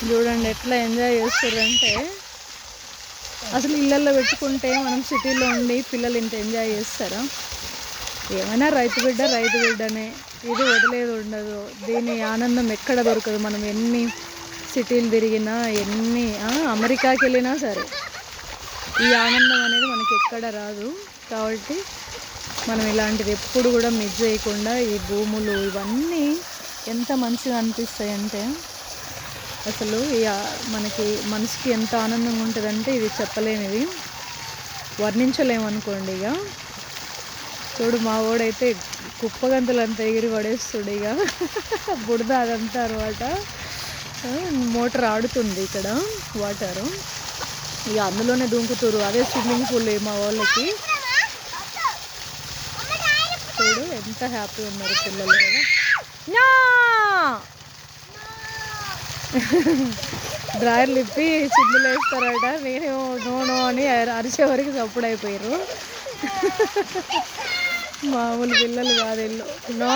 చూడండి ఎట్లా ఎంజాయ్ చేస్తారంటే, అసలు ఇళ్ళల్లో పెట్టుకుంటే మనం సిటీలో ఉండి పిల్లలు ఇంత ఎంజాయ్ చేస్తారా? ఏమైనా రైతు బిడ్డనే, ఇది వదిలేదు ఉండదు. దీని ఆనందం ఎక్కడ దొరకదు. మనం ఎన్ని సిటీలు తిరిగినా, ఎన్ని అమెరికాకి వెళ్ళినా సరే ఈ ఆనందం అనేది మనకి ఎక్కడ రాదు. కాబట్టి మనం ఇలాంటిది ఎప్పుడు కూడా మిస్ చేయకుండా, ఈ భూములు ఇవన్నీ ఎంత మంచిగా అనిపిస్తాయంటే అసలు మనకి మనసుకి ఎంత ఆనందంగా ఉంటుందంటే ఇది చెప్పలేనిది, వర్ణించలేమనుకోండి. ఇక చూడు మా వాడైతే కుప్పగంతులంతా ఎగిరి పడేస్తుడు. ఇక బుడద అదంతా అనమాట. మోటార్ ఆడుతుంది ఇక్కడ వాటరు, ఇక అందులోనే దుంకుతురు. అదే స్విమ్మింగ్ పూల్ మా వాళ్ళకి. చూడు ఎంత హ్యాపీ ఉన్నారు పిల్లలు కదా. డ్రాయర్లు ఇప్పి చిందులు వేస్తారట. నేనేమో నో అని అరిచే వరకు చప్పుడు అయిపోయారు. మామూలు పిల్లలు కాదు ఇల్లు. నో